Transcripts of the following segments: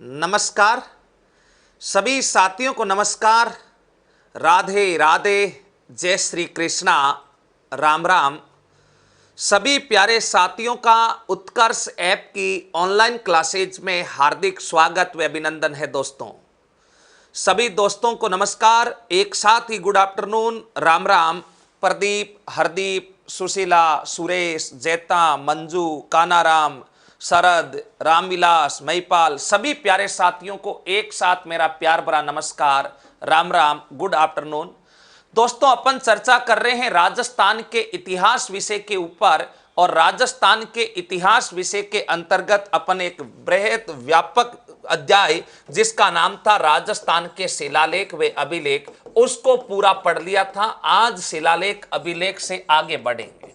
नमस्कार सभी साथियों को नमस्कार। राधे राधे, जय श्री कृष्णा, राम राम। सभी प्यारे साथियों का उत्कर्ष ऐप की ऑनलाइन क्लासेज में हार्दिक स्वागत व अभिनंदन है। दोस्तों, सभी दोस्तों को नमस्कार, एक साथ ही गुड आफ्टरनून, राम राम। प्रदीप, हरदीप, सुशीला, सुरेश, जैता, मंजू, कानाराम, शरद, रामविलास, महिपाल, सभी प्यारे साथियों को एक साथ मेरा प्यार भरा नमस्कार, राम राम, गुड आफ्टरनून। दोस्तों, अपन चर्चा कर रहे हैं राजस्थान के इतिहास विषय के ऊपर, और राजस्थान के इतिहास विषय के अंतर्गत अपन एक बृहद व्यापक अध्याय जिसका नाम था राजस्थान के शिलालेख व अभिलेख, उसको पूरा पढ़ लिया था। आज शिलालेख अभिलेख से आगे बढ़ेंगे।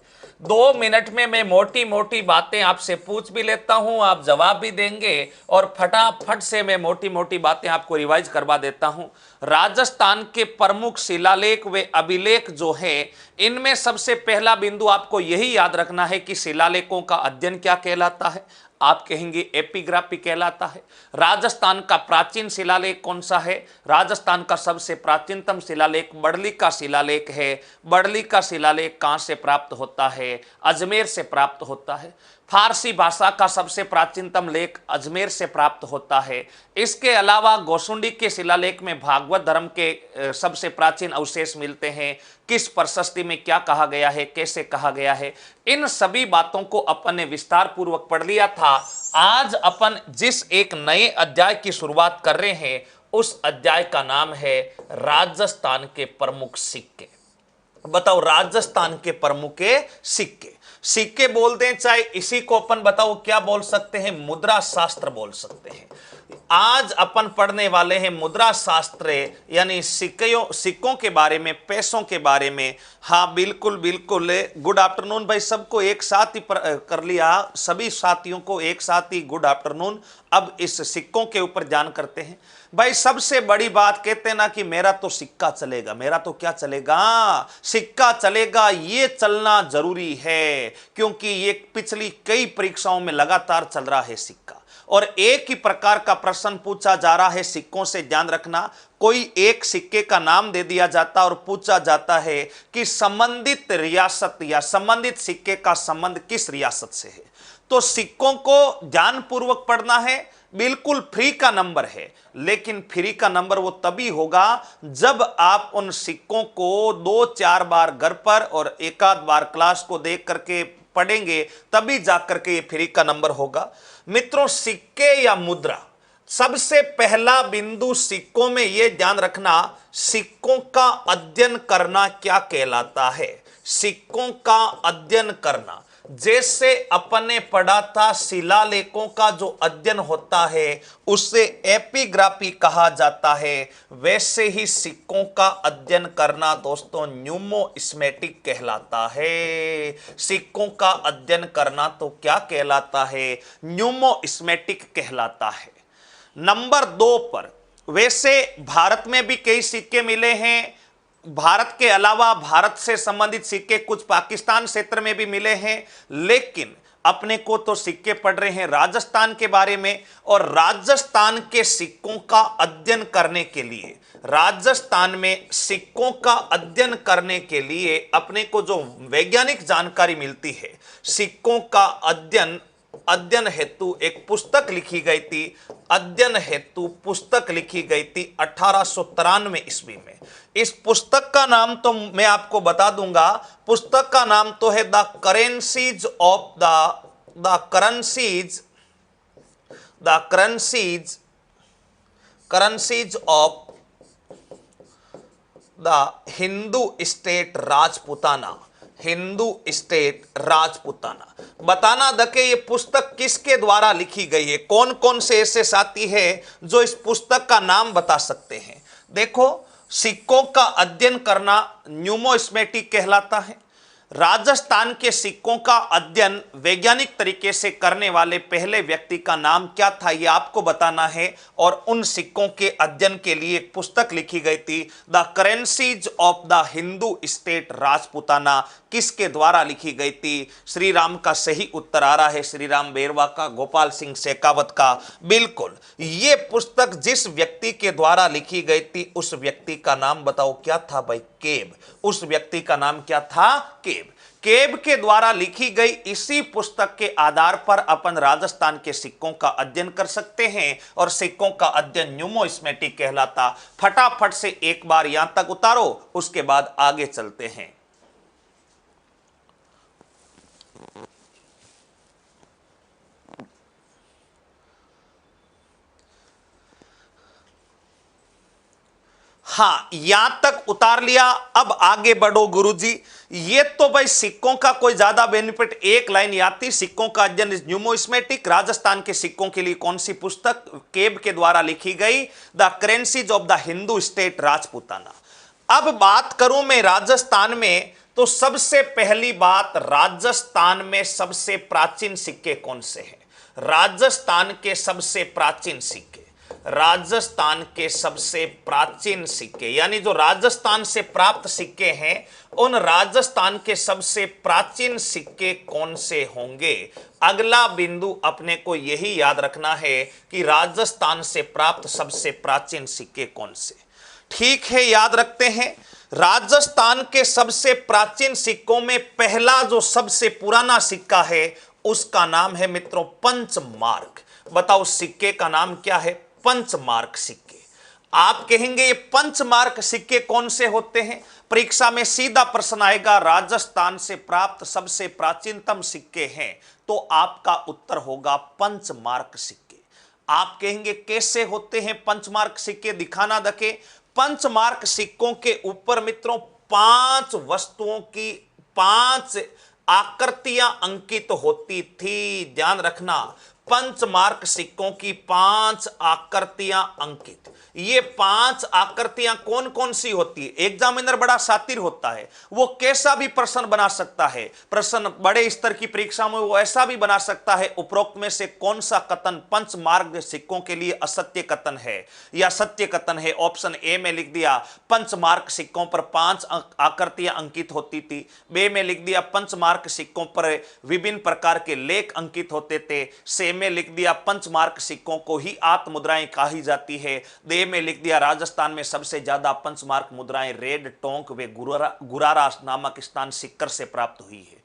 2 मिनट में मैं मोटी मोटी बातें आपसे पूछ भी लेता हूं, आप जवाब भी देंगे, और फटाफट से मैं मोटी मोटी बातें आपको रिवाइज करवा देता हूं। राजस्थान के प्रमुख शिलालेख व अभिलेख जो है, इनमें सबसे पहला बिंदु आपको यही याद रखना है कि शिलालेखों का अध्ययन क्या कहलाता है। आप कहेंगे एपिग्राफी कहलाता है। राजस्थान का प्राचीन शिलालेख कौन सा है? राजस्थान का सबसे प्राचीनतम शिलालेख बड़ली का शिलालेख है। बड़ली का शिलालेख कहां से प्राप्त होता है? अजमेर से प्राप्त होता है। फारसी भाषा का सबसे प्राचीनतम लेख अजमेर से प्राप्त होता है। इसके अलावा गोसुंडी के शिलालेख में भागवत धर्म के सबसे प्राचीन अवशेष मिलते हैं। किस प्रशस्ति में क्या कहा गया है, कैसे कहा गया है, इन सभी बातों को अपन ने विस्तार पूर्वक पढ़ लिया था। आज अपन जिस एक नए अध्याय की शुरुआत कर रहे हैं, उस अध्याय का नाम है राजस्थान के प्रमुख सिक्के। बताओ, राजस्थान के प्रमुख सिक्के। सिक्के बोलते हैं, चाहे इसी को अपन बताओ क्या बोल सकते हैं, मुद्रा शास्त्र बोल सकते हैं। आज अपन पढ़ने वाले हैं मुद्रा शास्त्र, यानी सिक्कों के बारे में, पैसों के बारे में। हाँ, बिल्कुल बिल्कुल, गुड आफ्टरनून भाई, सबको एक साथ ही कर लिया, सभी साथियों को एक साथ ही गुड आफ्टरनून। अब इस सिक्कों के ऊपर जान करते हैं। भाई, सबसे बड़ी बात कहते हैं ना कि मेरा तो सिक्का चलेगा, मेरा तो क्या चलेगा, सिक्का चलेगा। ये चलना जरूरी है, क्योंकि ये पिछली कई परीक्षाओं में लगातार चल रहा है सिक्का, और एक ही प्रकार का प्रश्न पूछा जा रहा है सिक्कों से। ध्यान रखना, कोई एक सिक्के का नाम दे दिया जाता और पूछा जाता है कि संबंधित रियासत या संबंधित सिक्के का संबंध किस रियासत से है। तो सिक्कों को ध्यानपूर्वक पढ़ना है। बिल्कुल फ्री का नंबर है, लेकिन फ्री का नंबर वो तभी होगा जब आप उन सिक्कों को 2-4 बार घर पर और एक आध बार क्लास को देख करके पढ़ेंगे, तभी जाकर के ये फ्री का नंबर होगा। मित्रों, सिक्के या मुद्रा, सबसे पहला बिंदु सिक्कों में यह ध्यान रखना, सिक्कों का अध्ययन करना क्या कहलाता है। सिक्कों का अध्ययन करना, जैसे अपने पढ़ा था शिलालेखों का जो अध्ययन होता है उसे एपिग्राफी कहा जाता है, वैसे ही सिक्कों का अध्ययन करना दोस्तों न्यूमोस्मेटिक कहलाता है। सिक्कों का अध्ययन करना तो क्या कहलाता है? न्यूमोस्मेटिक कहलाता है। नंबर 2 पर, वैसे भारत में भी कई सिक्के मिले हैं। भारत के अलावा भारत से संबंधित सिक्के कुछ पाकिस्तान क्षेत्र में भी मिले हैं, लेकिन अपने को तो सिक्के पढ़ रहे हैं राजस्थान के बारे में। और राजस्थान के सिक्कों का अध्ययन करने के लिए, राजस्थान में सिक्कों का अध्ययन करने के लिए अपने को जो वैज्ञानिक जानकारी मिलती है, सिक्कों का अध्ययन हेतु एक पुस्तक लिखी गई थी। अध्ययन हेतु पुस्तक लिखी गई थी 1893 ईस्वी में। इस पुस्तक का नाम तो मैं आपको बता दूंगा। पुस्तक का नाम तो है the currencies of the Hindu state Rajputana. Hindu state Rajputana. बताना दके ये पुस्तक किसके द्वारा लिखी गई है। कौन कौन से ऐसे साथी हैं जो इस पुस्तक का नाम बता सकते हैं? देखो, सिक्कों का अध्ययन करना न्यूमोस्मेटिक कहलाता है। राजस्थान के सिक्कों का अध्ययन वैज्ञानिक तरीके से करने वाले पहले व्यक्ति का नाम क्या था, यह आपको बताना है। और उन सिक्कों के अध्ययन के लिए एक पुस्तक लिखी गई थी, the currencies of the Hindu state Rajputana, किसके द्वारा लिखी गई थी? श्री राम का सही उत्तर आ रहा है, श्री राम बेरवा का, गोपाल सिंह शेखावत का। बिल्कुल, ये पुस्तक जिस व्यक्ति के द्वारा लिखी गई थी उस व्यक्ति का नाम बताओ क्या था भाई? केब। उस व्यक्ति का नाम क्या था? केब। केब के द्वारा लिखी गई इसी पुस्तक के आधार पर अपन राजस्थान के सिक्कों का अध्ययन कर सकते हैं, और सिक्कों का अध्ययन न्यूमोस्मेटिक कहलाता। फटाफट से एक बार यहां तक उतारो, उसके बाद आगे चलते हैं। हाँ, यहां तक उतार लिया, अब आगे बढ़ो गुरुजी। ये तो भाई सिक्कों का कोई ज्यादा बेनिफिट, एक लाइन याद थी, सिक्कों का अध्ययन न्यूमोस्मेटिक। राजस्थान के सिक्कों के लिए कौन सी पुस्तक? केब के द्वारा लिखी गई, the currencies of the Hindu state Rajputana. अब बात करूं मैं राजस्थान में, तो सबसे पहली बात, राजस्थान में सबसे प्राचीन सिक्के कौन से हैं? राजस्थान के सबसे प्राचीन सिक्के, राजस्थान के सबसे प्राचीन सिक्के, यानी जो राजस्थान से प्राप्त सिक्के हैं, उन राजस्थान के सबसे प्राचीन सिक्के कौन से होंगे? अगला बिंदु अपने को यही याद रखना है कि राजस्थान से प्राप्त सबसे प्राचीन सिक्के कौन से। ठीक है, याद रखते हैं। राजस्थान के सबसे प्राचीन सिक्कों में पहला जो सबसे पुराना सिक्का है उसका नाम है मित्रों पंचमार्क। बताओ सिक्के का नाम क्या है? पंचमार्क सिक्के। आप कहेंगे ये पंचमार्क सिक्के कौन से होते हैं? परीक्षा में सीधा प्रश्न आएगा, राजस्थान से प्राप्त सबसे प्राचीनतम सिक्के हैं, तो आपका उत्तर होगा पंचमार्क सिक्के। आप कहेंगे कैसे होते हैं पंचमार्क सिक्के, दिखाना दके। पंचमार्क सिक्कों के ऊपर मित्रों 5 वस्तुओं की 5 आकृतियां अंकित होती थी। ध्यान रखना, पंचमार्क सिक्कों की 5 आकृतियां अंकित। ये 5 आकृतियां कौन कौन सी होती है? एग्जामिनर बड़ा शातिर होता है, वो कैसा भी प्रश्न बना सकता है। प्रश्न बड़े स्तर की परीक्षा में वो ऐसा भी बना सकता है, उपरोक्त में से कौन सा कथन पंचमार्क सिक्कों के लिए असत्य कथन है या सत्य कथन है? ऑप्शन ए में लिख दिया पंचमार्क सिक्कों पर 5 आकृतियां अंकित होती थी। बे में लिख दिया पंचमार्क सिक्कों पर विभिन्न प्रकार के लेख अंकित होते थे। से में लिख दिया पंचमार्क सिक्कों को ही आत्म मुद्राएं कही जाती है। दे में लिख दिया राजस्थान में सबसे ज्यादा पंचमार्क मुद्राएं रेड टोंक व गुरारा नामक स्थान सिक्कर से प्राप्त हुई है।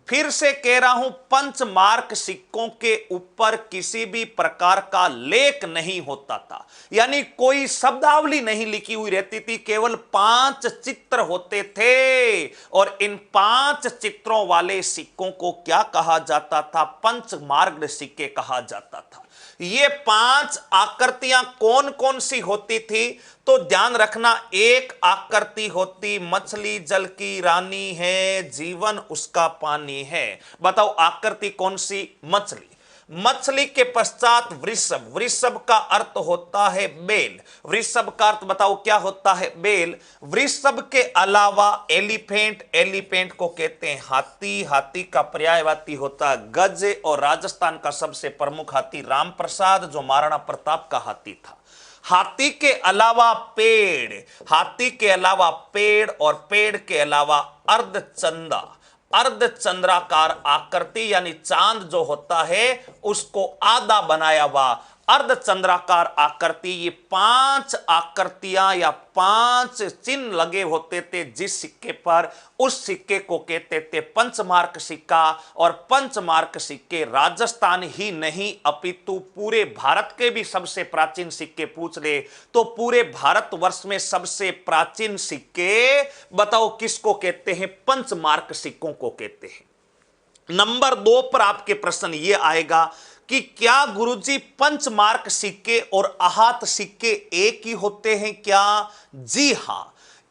फिर से कह रहा हूं, पंचमार्क सिक्कों के ऊपर किसी भी प्रकार का लेख नहीं होता था, यानी कोई शब्दावली नहीं लिखी हुई रहती थी, केवल 5 चित्र होते थे। और इन 5 चित्रों वाले सिक्कों को क्या कहा जाता था? पंचमार्क सिक्के कहा जाता था। ये 5 आकृतियां कौन कौन सी होती थी? तो ध्यान रखना, एक आकृति होती मछली जल की रानी है, जीवन उसका पानी है। बताओ आकृति कौन सी? मछली। मछली के पश्चात वृषभ। वृषभ का अर्थ होता है बेल। वृषभ का अर्थ बताओ क्या होता है? बेल। वृषभ के अलावा एलिफेंट। एलिफेंट को कहते हैं हाथी। हाथी का पर्यायवाची होता है गज। और राजस्थान का सबसे प्रमुख हाथी राम प्रसाद, जो महाराणा प्रताप का हाथी था। हाथी के अलावा पेड़। हाथी के अलावा पेड़, और पेड़ के अलावा अर्धचंदा। अर्धचंद्राकार आकृति, यानी चांद जो होता है उसको आधा बनाया हुआ अर्धचंद्राकार आकृति। ये 5 आकृतियां या 5 चिन्ह लगे होते थे जिस सिक्के पर, उस सिक्के को कहते थे पंचमार्क सिक्का। और पंचमार्क सिक्के राजस्थान ही नहीं अपितु पूरे भारत के भी सबसे प्राचीन सिक्के पूछ ले तो पूरे भारतवर्ष में सबसे प्राचीन सिक्के बताओ किसको कहते हैं? पंचमार्क सिक्कों को कहते हैं। नंबर 2 पर आपके प्रश्न यह आएगा कि क्या गुरुजी पंचमार्क सिक्के और आहत सिक्के एक ही होते हैं क्या? जी हां,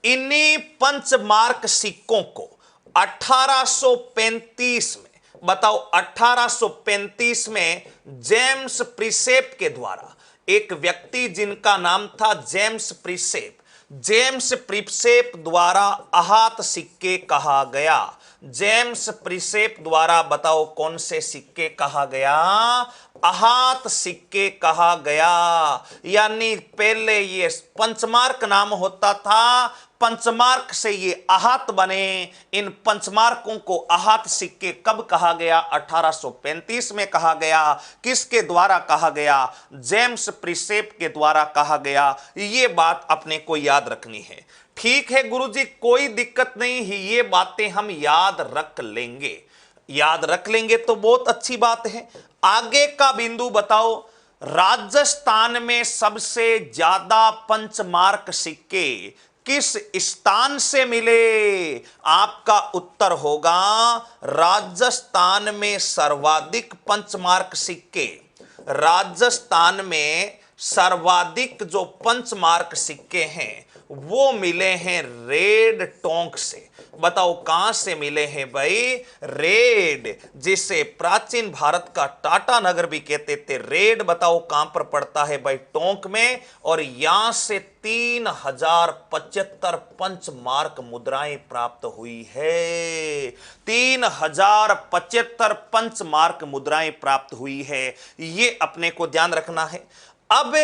इन्हीं पंचमार्क सिक्कों को 1835 में, बताओ 1835 में जेम्स प्रिसेप के द्वारा, एक व्यक्ति जिनका नाम था जेम्स प्रिसेप, जेम्स प्रिसेप द्वारा आहत सिक्के कहा गया। जेम्स प्रिसेप द्वारा बताओ कौन से सिक्के कहा गया? आहत सिक्के कहा गया। यानी पहले ये पंचमार्क नाम होता था, पंचमार्क से ये आहत बने। इन पंचमार्कों को आहत सिक्के कब कहा गया? 1835 में कहा गया। किसके द्वारा कहा गया? जेम्स प्रिसेप के द्वारा कहा गया। ये बात अपने को याद रखनी है। ठीक है गुरुजी, कोई दिक्कत नहीं है, ये बातें हम याद रख लेंगे। याद रख लेंगे तो बहुत अच्छी बात है। आगे का बिंदु बताओ, राजस्थान में सबसे ज्यादा पंचमार्क सिक्के किस स्थान से मिले? आपका उत्तर होगा राजस्थान में सर्वाधिक पंचमार्क सिक्के, राजस्थान में सर्वाधिक जो पंचमार्क सिक्के हैं वो मिले हैं रेड टोंक से। बताओ कहां से मिले हैं भाई? रेड, जिसे प्राचीन भारत का टाटा नगर भी कहते थे। रेड बताओ कहां पर पड़ता है भाई? टोंक में। और यहां से 3075 पंचमार्क मुद्राएं प्राप्त हुई है। 3075 पंचमार्क मुद्राएं प्राप्त हुई है, ये अपने को ध्यान रखना है। अब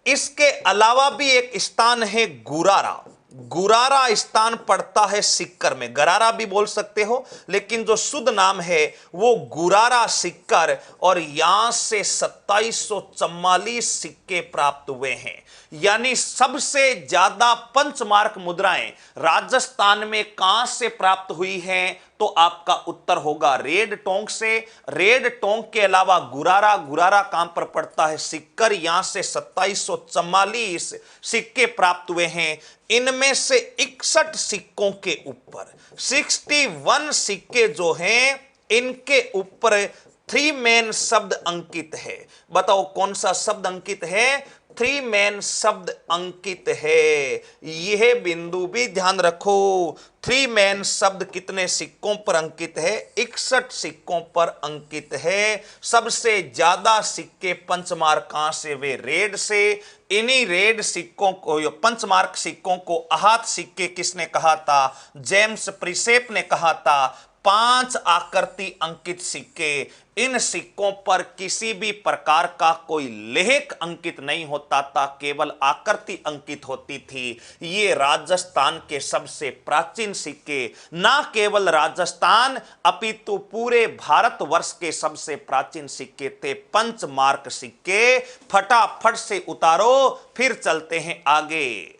इसके अलावा भी एक स्थान है गुरारा। गुरारा स्थान पड़ता है सिक्कर में, गरारा भी बोल सकते हो, लेकिन जो शुद्ध नाम है वो गुरारा सिक्कर। और यहां से 2744 सिक्के प्राप्त हुए हैं। यानी सबसे ज्यादा पंचमार्क मुद्राएं राजस्थान में कहां से प्राप्त हुई हैं? तो आपका उत्तर होगा रेड टोंक से। रेड टोंक के अलावा गुरारा, गुरारा कहां पर पड़ता है? सिक्कर। यहां से 2744 सिक्के प्राप्त हुए हैं। इनमें से 61 सिक्कों के ऊपर 61 सिक्के जो हैं इनके ऊपर 3 मैन शब्द अंकित है। बताओ कौन सा शब्द अंकित है? 3 मैन शब्द अंकित है। यह बिंदु भी ध्यान रखो। 3 मैन शब्द कितने सिक्कों पर अंकित है? 61 सिक्कों पर अंकित है। सबसे ज्यादा सिक्के पंचमार्क कहां से? वे रेड से। इन्हीं रेड सिक्कों को, पंचमार्क सिक्कों को आहत सिक्के किसने कहा था? जेम्स प्रिसेप ने कहा था। 5 आकृति अंकित सिक्के। इन सिक्कों पर किसी भी प्रकार का कोई लेख अंकित नहीं होता था, केवल आकृति अंकित होती थी। ये राजस्थान के सबसे प्राचीन सिक्के, ना केवल राजस्थान अपितु पूरे भारतवर्ष के सबसे प्राचीन सिक्के थे पंचमार्क सिक्के। फटाफट से उतारो, फिर चलते हैं आगे।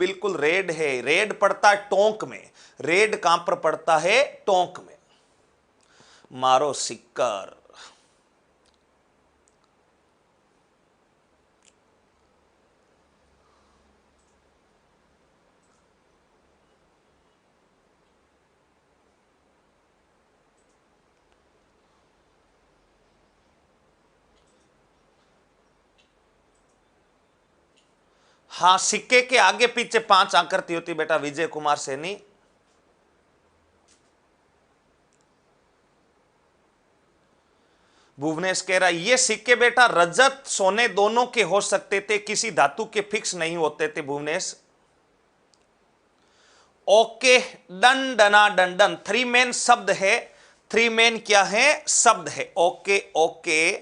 बिल्कुल रेड है। रेड पड़ता है टोंक में। रेड कहां पर पड़ता है? टोंक में। मारो सिक्कर। हाँ, सिक्के के आगे पीछे 5 आकृति होती बेटा। विजय कुमार सैनी। भुवनेश कह रहा ये सिक्के बेटा रजत सोने दोनों के हो सकते थे, किसी धातु के फिक्स नहीं होते थे भुवनेश। ओके, डन डना डन डन। 3 मैन शब्द है। 3 मैन क्या है? शब्द है। ओके ओके,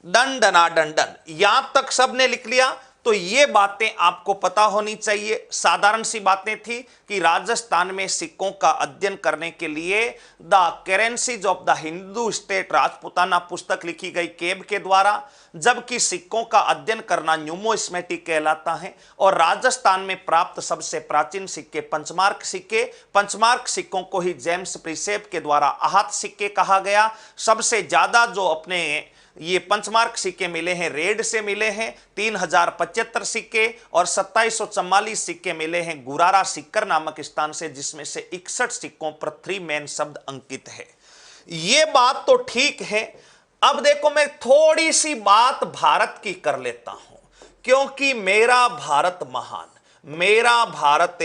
डन डना डन डन। यहां तक सबने लिख लिया तो ये बातें आपको पता होनी चाहिए। साधारण सी बातें थी कि राजस्थान में सिक्कों का अध्ययन करने के लिए the currencies of the Hindu state Rajputana पुस्तक लिखी गई केब के द्वारा, जबकि सिक्कों का अध्ययन करना न्यूमोस्मेटिक कहलाता है। और राजस्थान में प्राप्त सबसे प्राचीन सिक्के पंचमार्क सिक्के। पंचमार्क सिक्कों को ही जेम्स प्रिसेप के द्वारा आहत सिक्के कहा गया। सबसे ज्यादा जो अपने ये पंचमार्क सिक्के मिले हैं रेड से मिले हैं 3075 सिक्के, और 2744 सिक्के मिले हैं गुरारा सिक्कर नामक स्थान से, जिसमें से 61 सिक्कों पर 3 मैन शब्द अंकित है। ये बात तो ठीक है। अब देखो मैं थोड़ी सी बात भारत की कर लेता हूं, क्योंकि मेरा भारत महान, मेरा भारत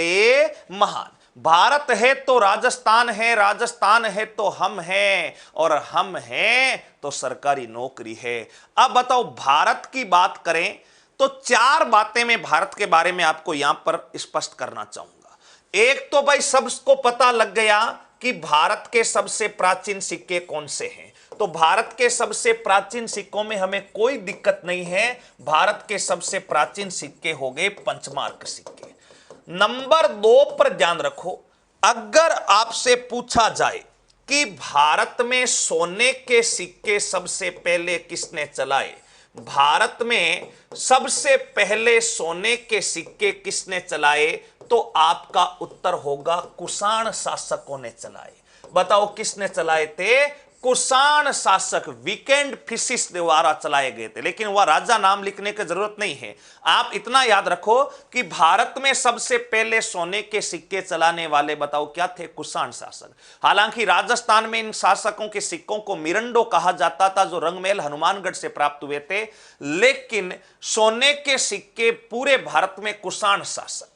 महान। भारत है तो राजस्थान है, राजस्थान है तो हम हैं, और हम हैं तो सरकारी नौकरी है। अब बताओ भारत की बात करें तो चार बातें मैं भारत के बारे में आपको यहां पर स्पष्ट करना चाहूंगा। एक तो भाई सबको पता लग गया कि भारत के सबसे प्राचीन सिक्के कौन से हैं। तो भारत के सबसे प्राचीन सिक्कों में हमें कोई दिक्कत नहीं है। भारत के सबसे प्राचीन सिक्के हो गए पंचमार्क सिक्के। नंबर 2 पर ध्यान रखो, अगर आपसे पूछा जाए कि भारत में सोने के सिक्के सबसे पहले किसने चलाए, भारत में सबसे पहले सोने के सिक्के किसने चलाए, तो आपका उत्तर होगा कुषाण शासकों ने चलाए। बताओ किसने चलाए थे? कुषाण शासक वीकेंड फिशिस द्वारा चलाए गए थे। लेकिन वह राजा नाम लिखने की जरूरत नहीं है, आप इतना याद रखो कि भारत में सबसे पहले सोने के सिक्के चलाने वाले बताओ क्या थे? कुषाण शासक। हालांकि राजस्थान में इन शासकों के सिक्कों को मिरंडो कहा जाता था, जो रंगमहल हनुमानगढ़ से प्राप्त हुए थे, लेकिन सोने के सिक्के पूरे भारत में कुषाण शासक।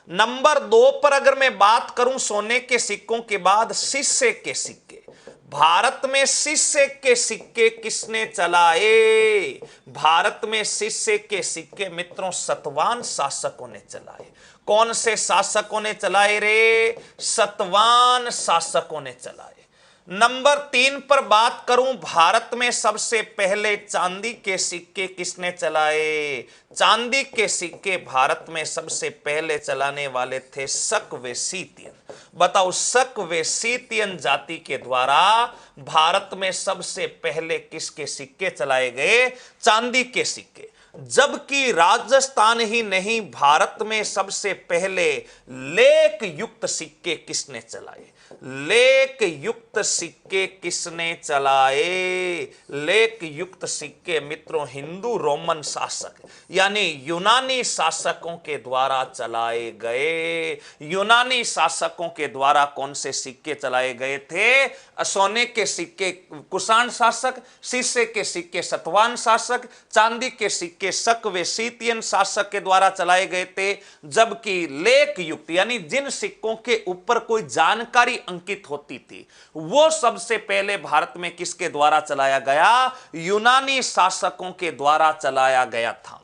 नंबर 2 पर अगर मैं बात करूं सोने के सिक्कों के बाद शीशे के सिक्के, भारत में शीशे के सिक्के किसने चलाए? भारत में शीशे के सिक्के मित्रों सतवाहन शासकों ने चलाए। कौन से शासकों ने चलाए रे? सतवाहन शासकों ने चलाए। नंबर 3 पर बात करूं, भारत में सबसे पहले चांदी के सिक्के किसने चलाए? चांदी के सिक्के भारत में सबसे पहले चलाने वाले थे शक व सीतियन। बताओ शक व सीतियन जाति के द्वारा भारत में सबसे पहले किसके सिक्के चलाए गए? चांदी के सिक्के। जबकि राजस्थान ही नहीं, भारत में सबसे पहले लेख युक्त सिक्के किसने चलाए? लेख युक्त सिक्के किसने चलाए? लेख युक्त सिक्के मित्रों हिंदू रोमन शासक यानी यूनानी शासकों के द्वारा चलाए गए। यूनानी शासकों के द्वारा कौन से सिक्के चलाए गए थे? सोने के सिक्के कुषाण शासक, शीशे के सिक्के सतवाहन शासक, चांदी के सिक्के शक व सीतियन शासक के द्वारा चलाए गए थे। जबकि लेख युक्त यानी जिन सिक्कों के ऊपर कोई जानकारी अंकित होती थी, वो सबसे पहले भारत में किसके द्वारा चलाया गया? यूनानी शासकों के द्वारा चलाया गया था।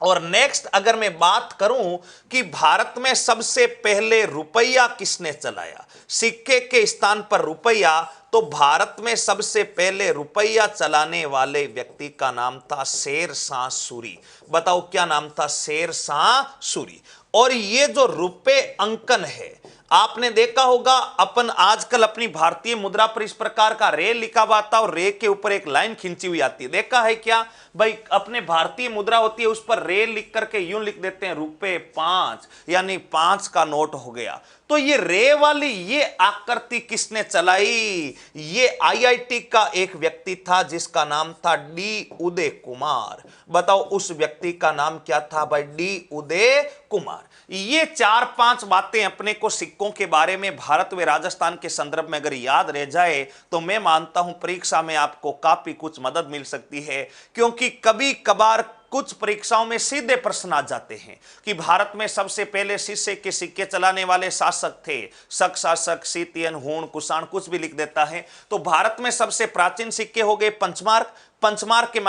और नेक्स्ट अगर मैं बात करूं कि भारत में सबसे पहले रुपया किसने चलाया, सिक्के के स्थान पर रुपया, तो भारत में सबसे पहले रुपया चलाने वाले व्यक्ति का नाम था शेरशाह सूरी। बताओ क्या नाम था? शेरशाह सूरी। और ये जो रुपए अंकन है, आपने देखा होगा अपन आजकल अपनी भारतीय मुद्रा पर इस प्रकार का रे लिखा हुआ था और रे के ऊपर एक लाइन खींची हुई आती है। देखा है क्या भाई? अपने भारतीय मुद्रा होती है, उस पर रे लिख करके यूं लिख देते हैं रुपए 5 यानी 5 का नोट हो गया। तो ये रे वाली ये आकृति किसने चलाई? ये आईआईटी का एक व्यक्ति था जिसका नाम था डी उदय कुमार। बताओ उस व्यक्ति का नाम क्या था भाई? डी उदय कुमार। ये 4-5 बातें अपने को सिक्कों के बारे में भारत व राजस्थान के संदर्भ में अगर याद रह जाए तो मैं मानता हूं परीक्षा में आपको काफी कुछ मदद मिल सकती है। क्योंकि कभी कभार कुछ परीक्षाओं में सीधे प्रश्न आ जाते हैं कि भारत में सबसे पहले शीशे के सिक्के चलाने वाले शासक थे शक शासक, सीतियन, हूण, कुषाण, कुछ भी लिख देता है। तो भारत में सबसे प्राचीन सिक्के हो गए पंचमार्क। पंचमार्क के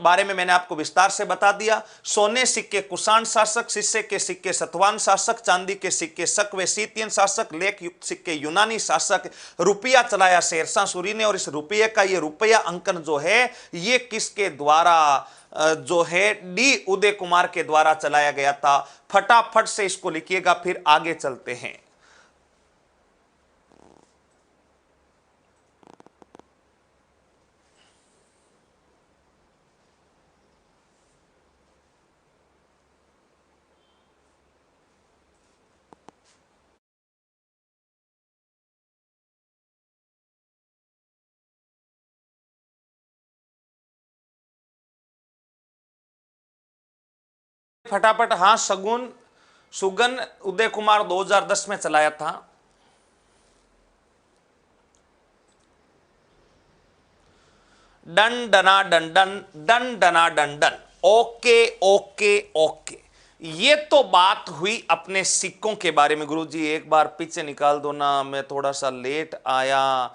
बारे में मैंने आपको विस्तार से बता दिया। सोने सिक्के कुषाण शासक, शीशे के सिक्के सतवाहन शासक, चांदी के सिक्के शक व सीतियन शासक, लेख युक्त सिक्के यूनानी शासक, रुपया चलाया शेरशाह सूरी ने। और इस रुपये का ये रुपया अंकन जो है ये किसके द्वारा जो है? डी उदय कुमार के द्वारा चलाया गया था। फटाफट से इसको लिखिएगा, फिर आगे चलते हैं। फटाफट। हाँ, सुगन उदय कुमार 2010 में चलाया था। डन डना डन डन डन डना done done. Okay okay okay. ये तो बात हुई अपने सिक्कों के बारे में। गुरुजी एक बार पीछे निकाल दो ना, मैं थोड़ा सा लेट आया।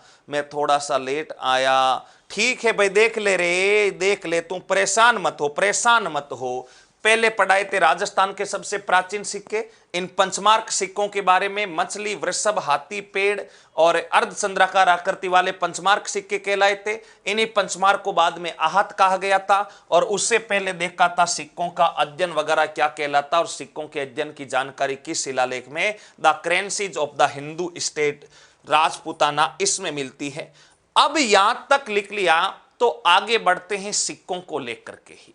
ठीक है भाई, देख ले रे, देख ले, तू परेशान मत हो। पहले पढ़ाए थे राजस्थान के सबसे प्राचीन सिक्के। इन पंचमार्क सिक्कों के बारे में मछली, वृषभ, हाथी, पेड़ और अर्धचंद्राकार आकृति वाले पंचमार्क सिक्के कहलाए थे। इन्हीं पंचमार्क को बाद में आहत कहा गया था और उससे पहले देखा था सिक्कों का अध्ययन वगैरह क्या कहलाता और सिक्कों के अध्ययन की जानकारी किस शिलालेख में, the currencies of the Hindu state Rajputana, इसमें मिलती है। अब यहां तक लिख लिया तो आगे बढ़ते हैं सिक्कों को लेकर के ही।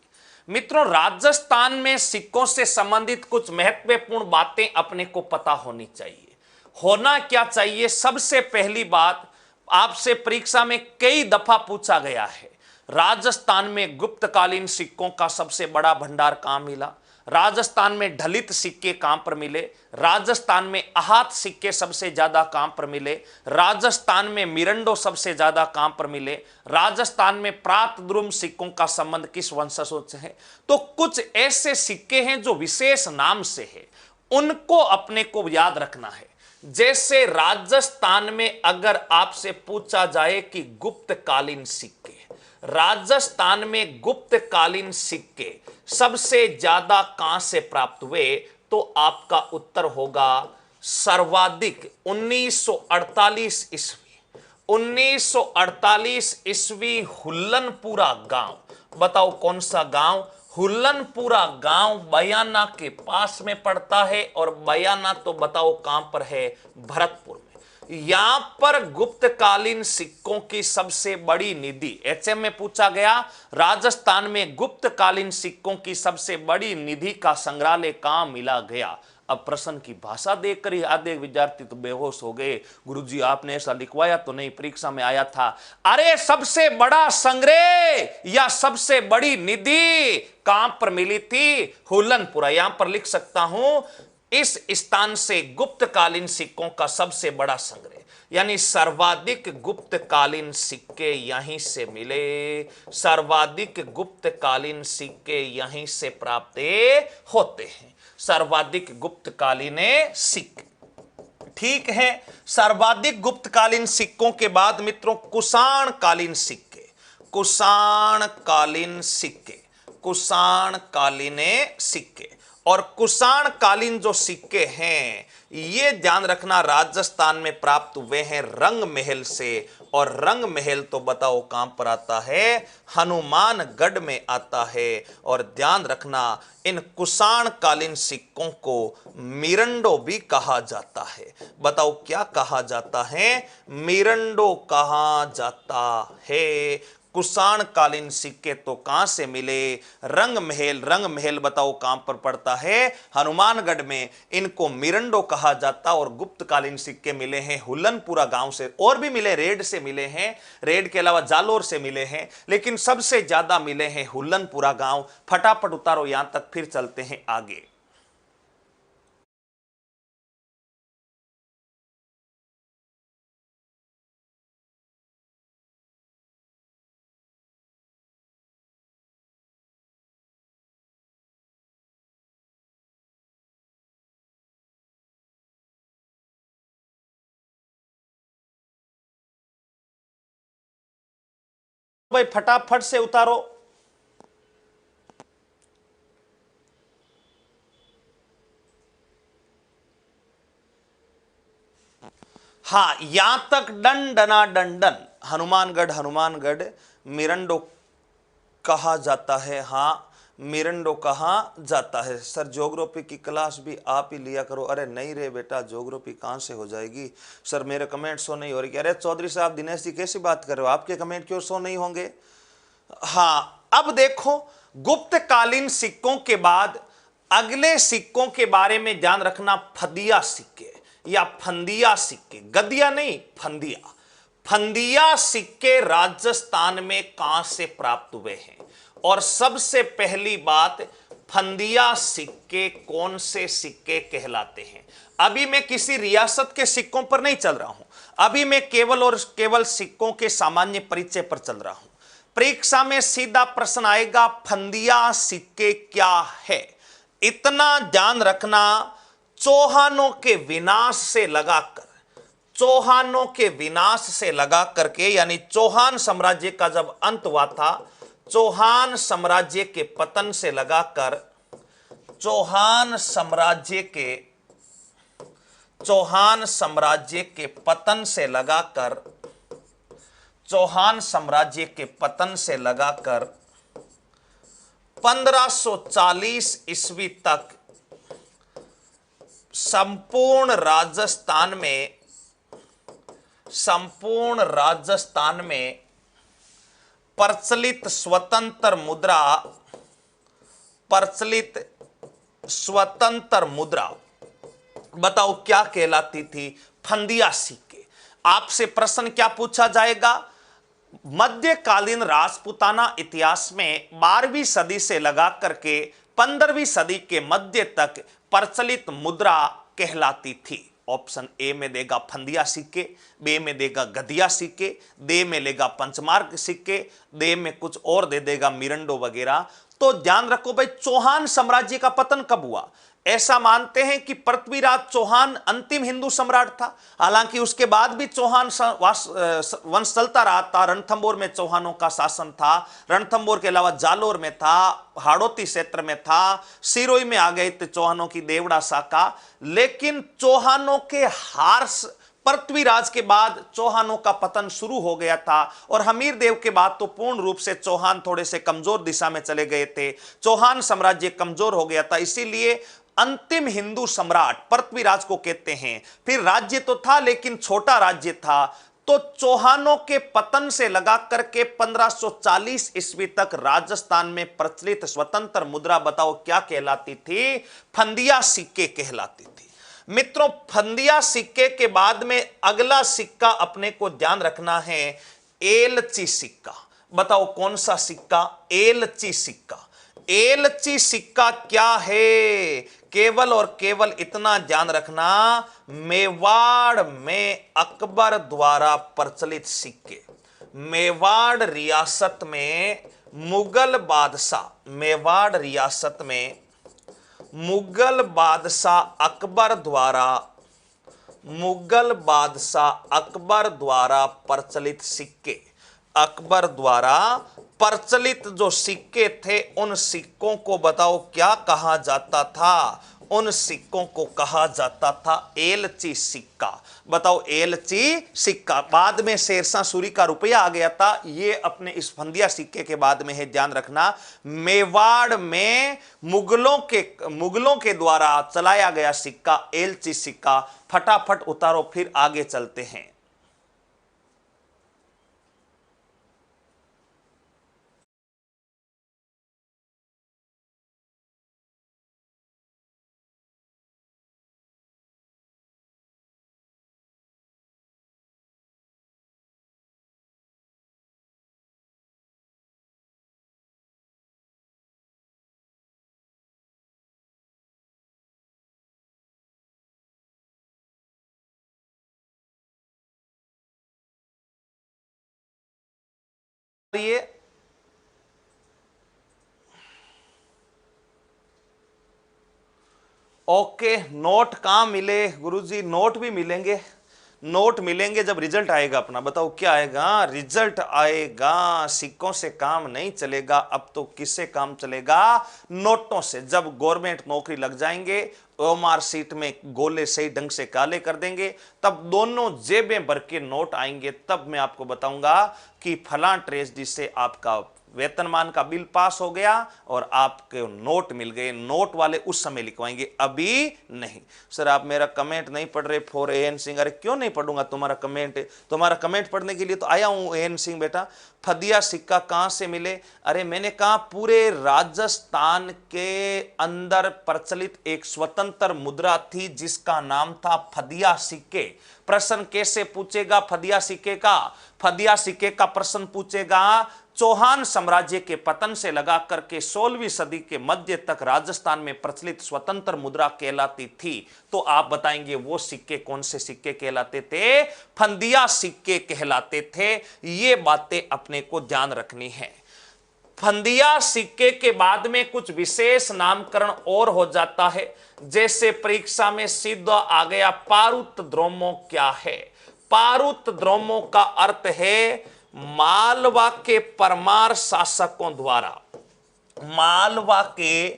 मित्रों, राजस्थान में सिक्कों से संबंधित कुछ महत्वपूर्ण बातें अपने को पता होनी चाहिए। होना क्या चाहिए? सबसे पहली बात, आपसे परीक्षा में कई दफा पूछा गया है, राजस्थान में गुप्तकालीन सिक्कों का सबसे बड़ा भंडार कहां मिला, राजस्थान में ढलित सिक्के कहां पर मिले, राजस्थान में आहत सिक्के सबसे ज्यादा कहां पर मिले, राजस्थान में मिरंडो सबसे ज्यादा कहां पर मिले, राजस्थान में प्रातद्रुम सिक्कों का संबंध किस वंशजों से है। तो कुछ ऐसे सिक्के हैं जो विशेष नाम से है, उनको अपने को याद रखना है। जैसे राजस्थान में अगर आपसे पूछा जाए कि गुप्तकालीन सिक्के, राजस्थान में गुप्तकालीन सिक्के सबसे ज्यादा कहां से प्राप्त हुए, तो आपका उत्तर होगा सर्वाधिक 1948 ईस्वी। 1948 ईस्वी हुल्लनपुरा गांव, बताओ कौन सा गांव? हुल्लनपुरा गांव बयाना के पास में पड़ता है और बयाना तो बताओ कहां पर है? भरतपुर में। यहां पर गुप्तकालीन सिक्कों की सबसे बड़ी निधि, एचएम में पूछा गया, राजस्थान में गुप्तकालीन सिक्कों की सबसे बड़ी निधि का संग्रहालय कहां मिला गया। अब प्रश्न की भाषा देखकर ही आधे विद्यार्थी तो बेहोश हो गए, गुरुजी आपने ऐसा लिखवाया तो नहीं, परीक्षा में आया था। अरे सबसे बड़ा संग्रह या सबसे बड़ी निधि कहां पर मिली थी? हुल्लनपुरा। यहां पर लिख सकता हूं, इस स्थान से गुप्तकालीन सिक्कों का सबसे बड़ा संग्रह, यानी सर्वाधिक गुप्तकालीन सिक्के यहीं से मिले, सर्वाधिक गुप्तकालीन सिक्के यहीं से प्राप्त होते हैं, सर्वाधिक गुप्तकालीन सिक्के। ठीक है, सर्वाधिक गुप्तकालीन सिक्कों के बाद मित्रों कुषाणकालीन सिक्के, कुषाणकालीन सिक्के, कुषाणकालीन सिक्के। और कुषाणकालीन जो सिक्के हैं ये ध्यान रखना राजस्थान में प्राप्त हुए हैं रंग महल से, और रंग महल तो बताओ कहां पर आता है? हनुमानगढ़ में आता है। और ध्यान रखना इन कुषाणकालीन सिक्कों को मिरंडो भी कहा जाता है। बताओ क्या कहा जाता है? मिरंडो कहा जाता है। कुषाणकालीन सिक्के तो कहां से मिले? रंग महल। रंग महल बताओ कहां पर पड़ता है? हनुमानगढ़ में। इनको मिरंडो कहा जाता। और गुप्तकालीन सिक्के मिले हैं हुल्लनपुरा गांव से, और भी मिले, रेड से मिले हैं, रेड के अलावा जालोर से मिले हैं, लेकिन सबसे ज्यादा मिले हैं हुल्लनपुरा गांव। फटाफट उतारो यहां तक, फिर चलते हैं आगे। भाई फटाफट से उतारो। हाँ, यहां तक डन डना डन डन। हनुमानगढ़, हनुमानगढ़ मिरंडो कहा जाता है। हाँ, मिरंडो कहा जाता है। सर ज्योग्राफी की क्लास भी आप ही लिया करो। अरे नहीं रे बेटा, ज्योग्राफी कहां से हो जाएगी? सर मेरे कमेंट शो नहीं हो रही। अरे चौधरी साहब, दिनेश जी कैसी बात कर रहे हो? आपके कमेंट क्यों शो नहीं होंगे? हाँ, अब देखो गुप्तकालीन सिक्कों के बाद अगले सिक्कों के बारे में ध्यान रखना। फदिया सिक्के या फंदिया सिक्के, गदिया नहीं, फंदिया। फंदिया सिक्के राजस्थान में कहां से प्राप्त हुए हैं? और सबसे पहली बात, फंदिया सिक्के कौन से सिक्के कहलाते हैं? अभी मैं किसी रियासत के सिक्कों पर नहीं चल रहा हूं, अभी मैं केवल और केवल सिक्कों के सामान्य परिचय पर चल रहा हूं। परीक्षा में सीधा प्रश्न आएगा, फंदिया सिक्के क्या है? इतना ध्यान रखना, चौहानों के विनाश से लगाकर, चौहानों के विनाश से लगा करके, यानी चौहान साम्राज्य का जब अंत हुआ था, चौहान साम्राज्य के पतन से लगाकर चौहान साम्राज्य के पतन से लगाकर 1540 ईस्वी तक संपूर्ण राजस्थान में प्रचलित स्वतंत्र मुद्रा बताओ क्या कहलाती थी? फंदिया सिक्के। आपसे प्रश्न क्या पूछा जाएगा? मध्यकालीन राजपूताना इतिहास में 12वीं सदी से लगा करके 15वीं सदी के मध्य तक प्रचलित मुद्रा कहलाती थी। ऑप्शन ए में देगा फंदिया सिक्के, बी में देगा गदिया सिक्के, दे में लेगा पंचमार्क सिक्के, दे में कुछ और दे देगा मिरंडो वगैरह। तो ध्यान रखो भाई, चौहान साम्राज्य का पतन कब हुआ? ऐसा मानते हैं कि पृथ्वीराज चौहान अंतिम हिंदू सम्राट था। हालांकि उसके बाद भी चौहान वंश चलता रहा था। रणथंभौर में चौहानों का शासन था, रणथंभौर के अलावा जालोर में था, हाड़ौती क्षेत्र में था, सिरोही में आ गए थे चौहानों की देवड़ा शाखा। लेकिन चौहानों के हार पृथ्वीराज के बाद चौहानों का पतन शुरू हो गया था, और हमीर देव के बाद तो पूर्ण रूप से चौहान थोड़े से कमजोर दिशा में चले गए थे। चौहान साम्राज्य कमजोर हो गया था, इसीलिए अंतिम हिंदू सम्राट पृथ्वीराज को कहते हैं। फिर राज्य तो था लेकिन छोटा राज्य था। तो चौहानों के पतन से लगा करके 1540 ईस्वी तक राजस्थान में प्रचलित स्वतंत्र मुद्रा बताओ क्या कहलाती थी? फंदिया सिक्के कहलाती थी। मित्रों, फंदिया सिक्के के बाद में अगला सिक्का अपने को ध्यान रखना है, एलची सिक्का। बताओ कौन सा सिक्का? एलची सिक्का। एलची सिक्का क्या है? केवल और केवल इतना ध्यान रखना, मेवाड़ में अकबर द्वारा प्रचलित सिक्के। मेवाड़ रियासत में मुगल बादशाह अकबर द्वारा प्रचलित सिक्के, अकबर द्वारा प्रचलित जो सिक्के थे, उन सिक्कों को बताओ क्या कहा जाता था? उन सिक्कों को कहा जाता था एलची सिक्का। बताओ एलची सिक्का। बाद में शेरशाह सूरी का रुपया आ गया था, ये अपने इस फंदिया सिक्के के बाद में है, ध्यान रखना। मेवाड़ में मुगलों के द्वारा चलाया गया सिक्का एलची सिक्का। फटाफट उतारो, फिर आगे चलते हैं। ये ओके, नोट कहां मिले गुरुजी? नोट भी मिलेंगे, नोट मिलेंगे जब रिजल्ट आएगा अपना। बताओ क्या आएगा? रिजल्ट आएगा। सिक्कों से काम नहीं चलेगा, अब तो किससे काम चलेगा? नोटों से। जब गवर्नमेंट नौकरी लग जाएंगे, ओएमआर सीट में गोले सही ढंग से काले कर देंगे, तब दोनों जेबें भर के नोट आएंगे, तब मैं आपको बताऊंगा कि फलां ट्रेजडी से आपका वेतनमान का बिल पास हो गया और आपके नोट मिल गए। नोट वाले उस समय लिखवाएंगे, अभी नहीं। सर आप मेरा कमेंट नहीं पढ़ रहे फॉर एन सिंह। अरे क्यों नहीं पढ़ूंगा तुम्हारा कमेंट? तुम्हारा कमेंट पढ़ने के लिए तो आया हूं एन सिंह बेटा। फदिया सिक्का कहां से मिले? अरे मैंने कहा पूरे राजस्थान के अंदर प्रचलित एक स्वतंत्र मुद्रा थी जिसका नाम था फदिया सिक्के। प्रश्न कैसे पूछेगा फदिया सिक्के का? फदिया सिक्के का प्रश्न पूछेगा चौहान साम्राज्य के पतन से लगा करके 16वीं सदी के मध्य तक राजस्थान में प्रचलित स्वतंत्र मुद्रा कहलाती थी। तो आप बताएंगे वो सिक्के कौन से सिक्के कहलाते थे? फंदिया सिक्के कहलाते थे। ये बातें अपने को ध्यान रखनी है। फंदिया सिक्के के बाद में कुछ विशेष नामकरण और हो जाता है, जैसे परीक्षा में सीधा आ गया पारुत द्रोमो क्या है? पारुत द्रोमो का अर्थ है मालवा के परमार शासकों द्वारा, मालवा के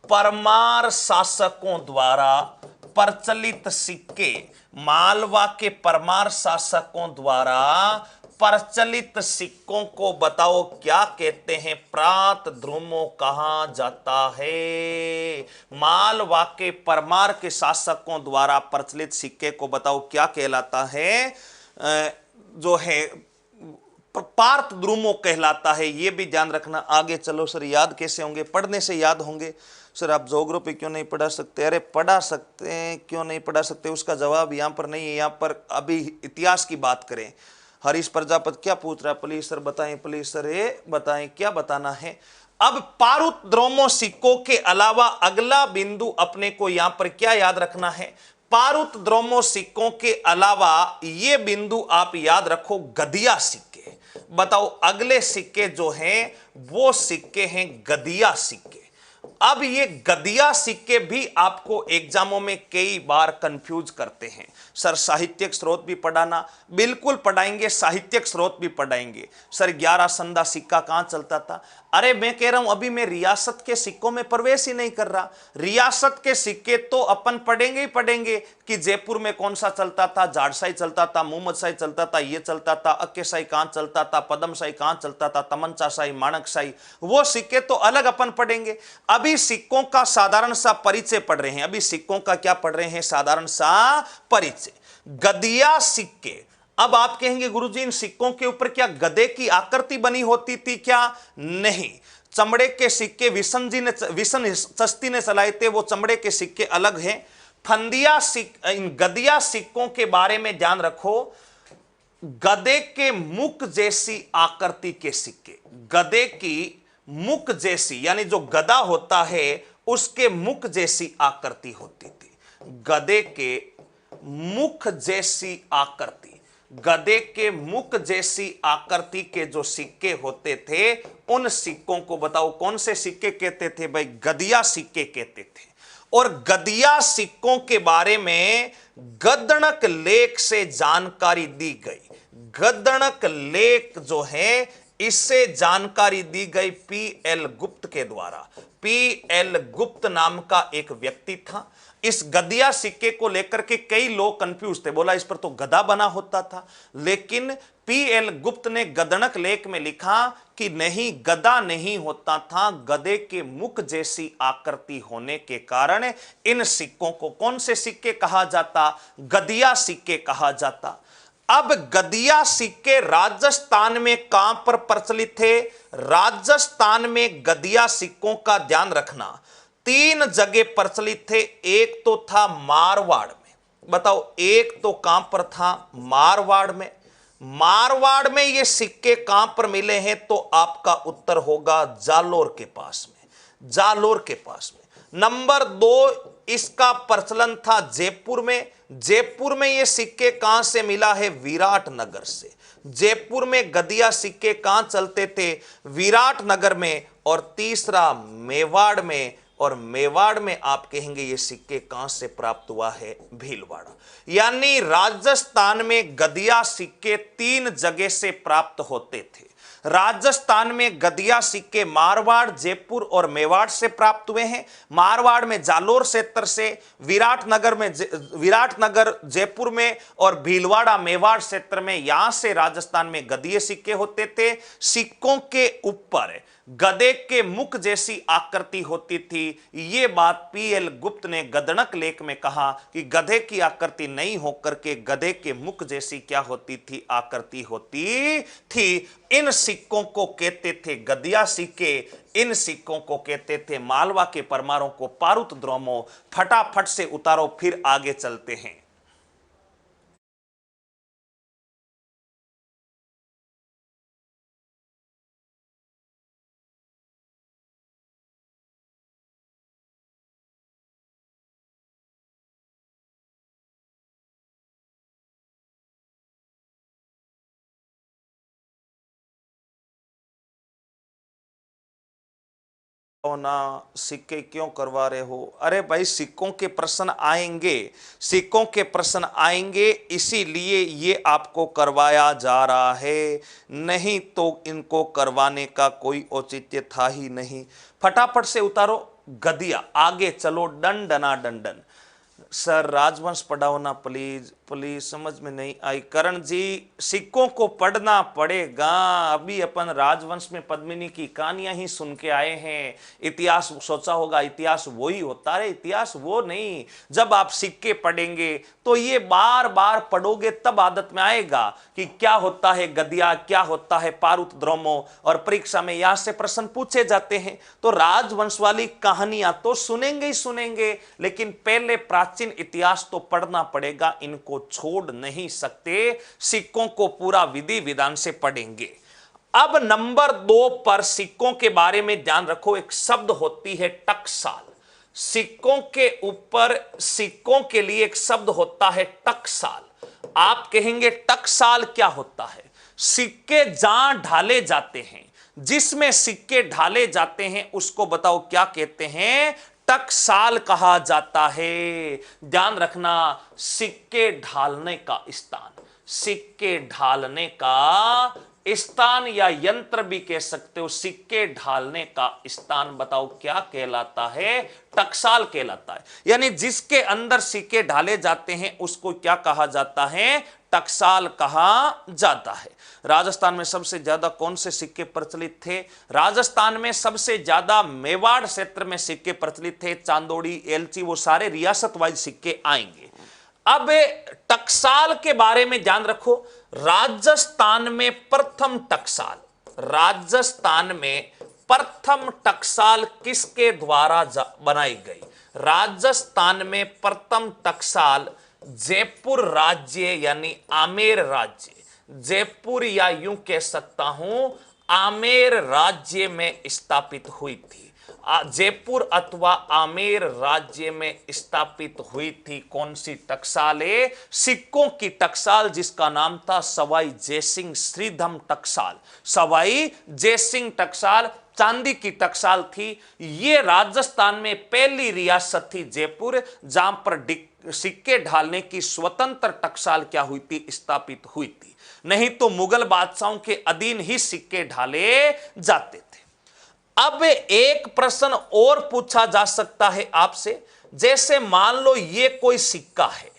परमार शासकों द्वारा प्रचलित सिक्के, मालवा के परमार शासकों द्वारा प्रचलित सिक्कों को बताओ क्या कहते हैं? प्रात ध्रुमो कहा जाता है? मालवा के परमार के शासकों द्वारा प्रचलित सिक्के को बताओ क्या कहलाता है? जो है पार्थ द्रुमो कहलाता है। ये भी ध्यान रखना। आगे चलो सर, याद कैसे होंगे? पढ़ने से याद होंगे। सर आप ज्योग्राफी क्यों नहीं पढ़ा सकते? अरे पढ़ा सकते हैं, क्यों नहीं पढ़ा सकते? उसका जवाब यहाँ पर नहीं है। यहाँ पर अभी इतिहास की बात करें। हरीश प्रजापति क्या पूछ रहा है? प्लीज सर बताएं, प्लीज सर ये बताएं, क्या बताना है? अब पारुत द्रोमो सिक्कों के अलावा अगला बिंदु अपने को यहां पर क्या याद रखना है? पारुत द्रोमो सिक्कों के अलावा ये बिंदु आप याद रखो, गदिया सिक्के। बताओ अगले सिक्के जो हैं वो सिक्के हैं गदिया सिक्के। अब ये गदिया सिक्के भी आपको एग्जामों में कई बार कंफ्यूज करते हैं। सर साहित्यिक स्रोत भी पढ़ाना, बिल्कुल पढ़ाएंगे, साहित्यिक स्रोत भी पढ़ाएंगे। सर 11 संदा सिक्का कहां चलता था? अरे मैं कह रहा हूं अभी मैं रियासत के सिक्कों में प्रवेश ही नहीं कर रहा। रियासत के सिक्के तो अपन पढ़ेंगे ही पढ़ेंगे कि जयपुर में कौन सा चलता था, जाड़शाही चलता था, मोहम्मद शाही चलता था, ये चलता था, अक्के शाही कहां चलता था, पदम शाही कहां चलता था, तमंचा शाही, माणक शाही, वो सिक्के तो अलग अपन पढ़ेंगे। अभी सिक्कों का साधारण सा परिचय पढ़ रहे हैं। अभी सिक्कों का क्या पढ़ रहे हैं? साधारण सा परिचय। गदिया सिक्के। अब आप कहेंगे गुरुजी इन सिक्कों के ऊपर क्या गधे की आकृति बनी होती थी क्या? नहीं, चमड़े के सिक्के विशन चिश्ती ने चलाए थे, वो चमड़े के सिक्के अलग हैं। फंदिया इन गदिया सिक्कों के बारे में ध्यान रखो, गधे के मुख जैसी आकृति के सिक्के, गधे की मुख जैसी, यानी जो गधा होता है उसके मुख जैसी आकृति होती थी। गधे के मुख जैसी आकृति, गधे के मुख जैसी आकृति के जो सिक्के होते थे उन सिक्कों को बताओ कौन से सिक्के कहते थे? भाई गदिया सिक्के कहते थे। और गदिया सिक्कों के बारे में गद्दणक लेख से जानकारी दी गई। गद्दणक लेख जो है इससे जानकारी दी गई पी.एल. गुप्त के द्वारा। पी.एल. गुप्त नाम का एक व्यक्ति था। इस गदिया सिक्के को लेकर के कई लोग कंफ्यूज थे, बोला इस पर तो गधा बना होता था। लेकिन पी.एल. गुप्त ने गद्दणक लेख में लिखा कि नहीं, गधा नहीं होता था, गधे के मुख जैसी आकृति होने के कारण इन सिक्कों को कौन से सिक्के कहा जाता? गदिया सिक्के कहा जाता। अब गदिया सिक्के राजस्थान में कहां पर प्रचलित थे? राजस्थान में गदिया सिक्कों का ध्यान रखना 3 जगह प्रचलित थे। एक तो था मारवाड़ में। बताओ एक तो कहां पर था? मारवाड़ में। मारवाड़ में ये सिक्के कहां पर मिले हैं? तो आपका उत्तर होगा जालोर के पास में। जालोर के पास में। नंबर 2, इसका प्रचलन था जयपुर में। जयपुर में ये सिक्के कहां से मिला है? विराटनगर से। जयपुर में गदिया सिक्के कहां चलते थे? विराटनगर में। और तीसरा मेवाड़ में। और मेवाड़ में आप कहेंगे ये सिक्के कहां से प्राप्त हुआ है? भीलवाड़ा। यानी राजस्थान में गदिया सिक्के 3 जगह से प्राप्त होते थे। राजस्थान में गदिया सिक्के मारवाड़, जयपुर और मेवाड़ से प्राप्त हुए हैं। मारवाड़ में जालोर क्षेत्र से, विराटनगर जयपुर में और भीलवाड़ा मेवाड़ क्षेत्र में, यहां से राजस्थान में गदिये सिक्के होते थे। सिक्कों के ऊपर गधे के मुख जैसी आकृति होती थी। यह बात पी.एल. गुप्त ने गद्दणक लेख में कहा कि गधे की आकृति नहीं होकर के गधे के मुख जैसी क्या होती थी? आकृति होती थी। इन सिक्कों को कहते थे गदिया सिक्के। इन सिक्कों को कहते थे मालवा के परमारों को पारुत द्रोमो। फटाफट से उतारो, फिर आगे चलते हैं। ना सिक्के क्यों करवा रहे हो? अरे भाई सिक्कों के प्रश्न आएंगे, सिक्कों के प्रश्न आएंगे, इसीलिए ये आपको करवाया जा रहा है, नहीं तो इनको करवाने का कोई औचित्य था ही नहीं। फटाफट से उतारो। गदिया, आगे चलो डन डना डंडन। सर राजवंश पढ़ाओ ना प्लीज प्लीज, समझ में नहीं आई। करण जी सिक्कों को पढ़ना पड़ेगा, अभी अपन राजवंश में पद्मिनी की कहानियां ही सुन के आए हैं। इतिहास सोचा होगा इतिहास वही होता है, इतिहास वो नहीं। जब आप सिक्के पढ़ेंगे तो ये बार बार पढ़ोगे तब आदत में आएगा कि क्या होता है गदिया, क्या होता है पारुत द्रोमो, और परीक्षा में यहां से प्रश्न पूछे जाते हैं। तो राजवंश वाली कहानियां तो सुनेंगे ही सुनेंगे, लेकिन पहले प्राचीन इतिहास तो पढ़ना पड़ेगा, इनको छोड़ नहीं सकते। सिक्कों को पूरा विधि विधान से पढ़ेंगे। अब नंबर 2 पर सिक्कों के बारे में ध्यान रखो, एक शब्द होती है टकसाल। सिक्कों के ऊपर, सिक्कों के लिए एक शब्द होता है टकसाल। आप कहेंगे टकसाल क्या होता है? सिक्के जहां ढाले जाते हैं, जिसमें सिक्के ढाले जाते हैं, उसको बताओ क्या कहते हैं? टकसाल कहा जाता है। ध्यान रखना, सिक्के ढालने का स्थान, सिक्के ढालने का स्थान या यंत्र भी कह सकते हो। सिक्के ढालने का स्थान बताओ क्या कहलाता है? टकसाल कहलाता है। यानी जिसके अंदर सिक्के ढाले जाते हैं उसको क्या कहा जाता है? टकसाल कहा जाता है। राजस्थान में सबसे ज्यादा कौन से सिक्के प्रचलित थे? राजस्थान में सबसे ज्यादा मेवाड़ क्षेत्र में सिक्के प्रचलित थे। चांदोड़ी, एलची, वो सारे रियासत वाइज सिक्के आएंगे। अब टकसाल के बारे में ध्यान रखो। राजस्थान में प्रथम टकसाल, राजस्थान में प्रथम टकसाल किसके द्वारा बनाई गई? राजस्थान में प्रथम टकसाल जयपुर राज्य यानी आमेर राज्य, जयपुर या यूं कह सकता हूं आमेर राज्य में स्थापित हुई थी। जयपुर अथवा आमेर राज्य में स्थापित हुई थी। कौन सी टकसालें? सिक्कों की टकसाल, जिसका नाम था सवाई जयसिंह श्रीधम टकसाल। सवाई जयसिंह टकसाल चांदी की टकसाल थी। यह राजस्थान में पहली रियासत थी जयपुर, जहां पर सिक्के ढालने की स्वतंत्र टकसाल क्या हुई थी? स्थापित हुई थी। नहीं तो मुगल बादशाहों के अधीन ही सिक्के ढाले जाते थे। अब एक प्रश्न और पूछा जा सकता है आपसे, जैसे मान लो ये कोई सिक्का है,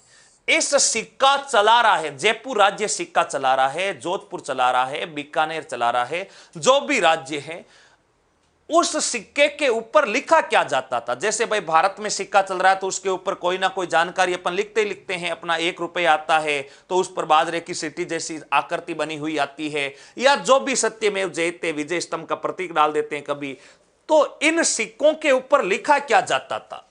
इस सिक्का चला रहा है जयपुर राज्य, सिक्का चला रहा है, जोधपुर चला रहा है, बीकानेर चला रहा है, जो भी राज्य है, उस सिक्के के ऊपर लिखा क्या जाता था? जैसे भाई भारत में सिक्का चल रहा है तो उसके ऊपर कोई ना कोई जानकारी अपन लिखते ही लिखते हैं। अपना 1 रुपया आता है तो उस पर बाजरे की सीटी जैसी आकृति बनी हुई आती है, या जो भी सत्यमेव जयते विजय स्तंभ का प्रतीक डाल देते हैं कभी। तो इन सिक्कों के ऊपर लिखा क्या जाता था?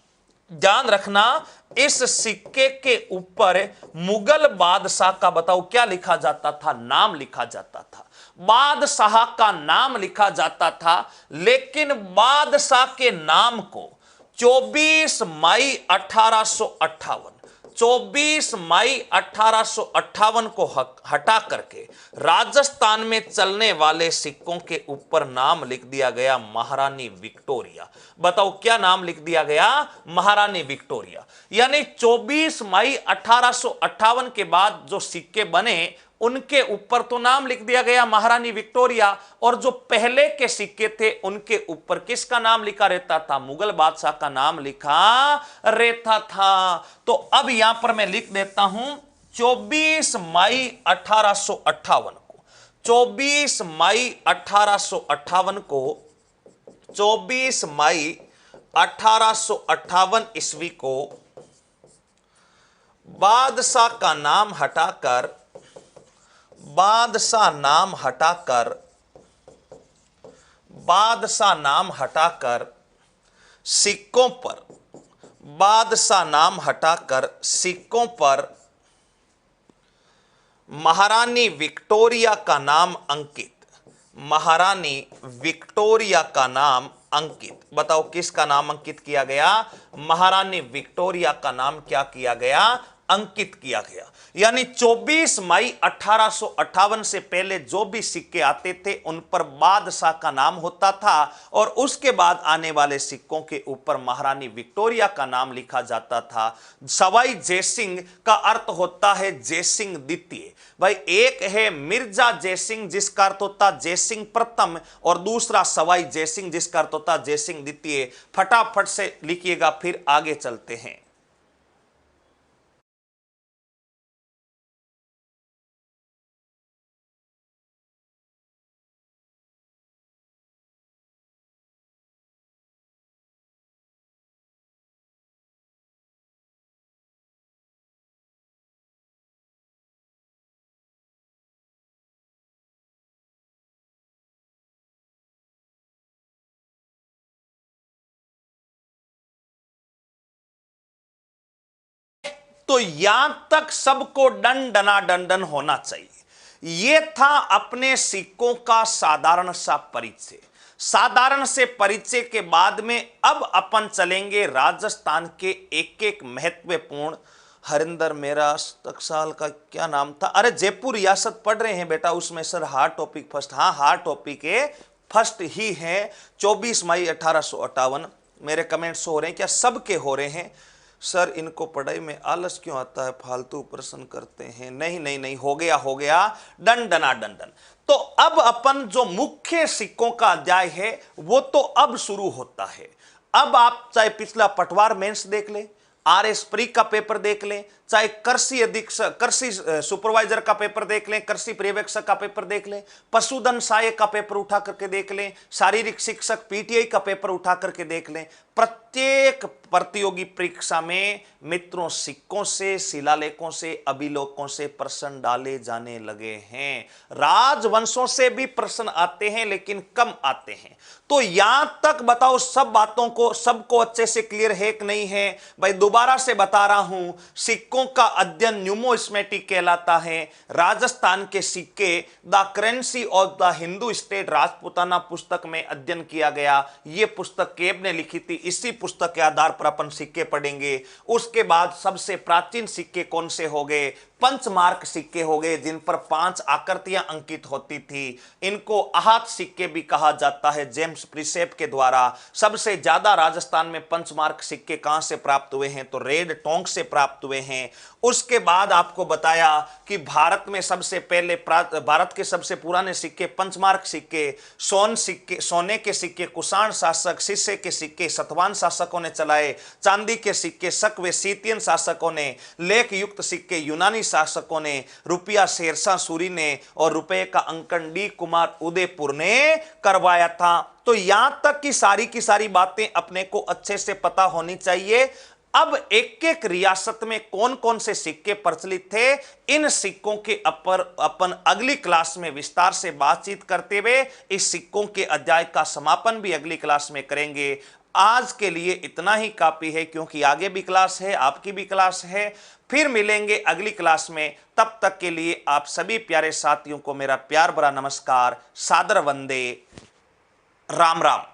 ध्यान रखना, इस सिक्के के ऊपर मुगल बादशाह का बताओ क्या लिखा जाता था? नाम लिखा जाता था। बादशाह का नाम लिखा जाता था, लेकिन बादशाह के नाम को 24 मई 1858, 24 मई 1858 को हटा करके राजस्थान में चलने वाले सिक्कों के ऊपर नाम लिख दिया गया महारानी विक्टोरिया। बताओ क्या नाम लिख दिया गया? महारानी विक्टोरिया। यानी 24 मई 1858 के बाद जो सिक्के बने उनके ऊपर तो नाम लिख दिया गया महारानी विक्टोरिया, और जो पहले के सिक्के थे उनके ऊपर किसका नाम लिखा रहता था? मुगल बादशाह का नाम लिखा रहता था। तो अब यहां पर मैं लिख देता हूं 24 मई 1858 को, 24 मई 1858 को, 24 मई 1858 ईस्वी को बादशाह का नाम हटाकर, बादशाह नाम हटाकर, बादशाह नाम हटाकर सिक्कों पर, बादशाह नाम हटाकर सिक्कों पर महारानी विक्टोरिया का नाम अंकित, महारानी विक्टोरिया का नाम अंकित। बताओ किसका नाम अंकित किया गया? महारानी विक्टोरिया का नाम क्या किया गया? अंकित किया गया। यानी 24 मई 1858 से पहले जो भी सिक्के आते थे उन पर बादशाह का नाम होता था और उसके बाद आने वाले सिक्कों के ऊपर महारानी विक्टोरिया का नाम लिखा जाता था। सवाई जयसिंह का अर्थ होता है जयसिंह द्वितीय। भाई एक है मिर्जा जयसिंह जिसका अर्थ होता जयसिंह प्रथम और दूसरा सवाई जयसिंह जिसका अर्थ होता जयसिंह द्वितीय। फटाफट से लिखिएगा, फिर आगे चलते हैं। तो यहां तक सबको डन डना डंडन होना चाहिए। यह था अपने सिक्कों का साधारण सा परिचय। साधारण से परिचय के बाद में अब अपन चलेंगे राजस्थान के एक एक महत्वपूर्ण। हरिंदर मेरा टकसाल का क्या नाम था? अरे जयपुर रियासत पढ़ रहे हैं बेटा, उसमें सर हार टॉपिक फर्स्ट। हाँ, हार टॉपिक है फर्स्ट ही है। 24 मई 1858। मेरे कमेंट्स हो रहे हैं क्या? सबके हो रहे हैं सर। इनको पढ़ाई में आलस क्यों आता है, फालतू प्रश्न करते हैं। नहीं नहीं नहीं, हो गया हो गया, डन डना डन। तो अब अपन जो मुख्य सिक्कों का अध्याय है वो तो अब शुरू होता है। अब आप चाहे पिछला पटवार मेंस देख ले, आरएस प्री का पेपर देख लें, चाहे कृषि अधीक्षक कृषि सुपरवाइजर का पेपर देख लें, कृषि पर्यवेक्षक का पेपर देख लें, पशुधन सहायक का पेपर उठा करके देख लें, शारीरिक शिक्षक पीटीआई का पेपर उठा करके देख लें। प्रत्येक प्रतियोगी परीक्षा में मित्रों सिक्कों से, शिलालेखों से, अभिलेखों से प्रश्न डाले जाने लगे हैं। राजवंशों से भी प्रश्न आते हैं लेकिन कम आते हैं। तो यहां तक बताओ सब बातों को सबको अच्छे से क्लियर है कि नहीं है? भाई दोबारा से बता रहा हूं, सिक्कों का अध्ययन न्यूमोस्मेटिक कहलाता है। राजस्थान के सिक्के the currency of the Hindu state Rajputana पुस्तक में अध्ययन किया गया। यह पुस्तक केब ने लिखी थी। इसी पुस्तक के आधार पर अपन सिक्के पढ़ेंगे। उसके बाद सबसे प्राचीन सिक्के कौन से हो गए? पंचमार्क सिक्के हो गए, जिन पर 5 आकृतियां अंकित होती थी। इनको आहत सिक्के भी कहा जाता है, जेम्स प्रिसेप के द्वारा। सबसे ज्यादा राजस्थान में पंचमार्क सिक्के कहां से प्राप्त हुए हैं? तो रेड टोंक से प्राप्त हुए हैं। उसके बाद आपको बताया कि भारत में सबसे पहले भारत के सबसे पुराने सिक्के पंचमार्क सिक्के, सोने के सिक्के कुषाण शासक, शीशे के सिक्के सतवाहन शासकों ने चलाए, चांदी के सिक्के शक व सीतियन शासकों ने, लेख युक्त सिक्के यूनानी शासकों ने, रुपया शेरशाह सूरी ने और रुपए का अंकन डी कुमार उदयपुर ने करवाया था। तो यहां तक की सारी बातें अपने को अच्छे से पता होनी चाहिए। अब एक एक रियासत में कौन कौन से सिक्के प्रचलित थे, इन सिक्कों के ऊपर अपन अगली क्लास में विस्तार से बातचीत करते हुए इस सिक्कों के अध्याय का समापन भी अगली क्लास में करेंगे। आज के लिए इतना ही काफी है, क्योंकि आगे भी क्लास है, आपकी भी क्लास है। फिर मिलेंगे अगली क्लास में। तब तक के लिए आप सभी प्यारे साथियों को मेरा प्यार भरा नमस्कार, सादर वंदे, राम राम।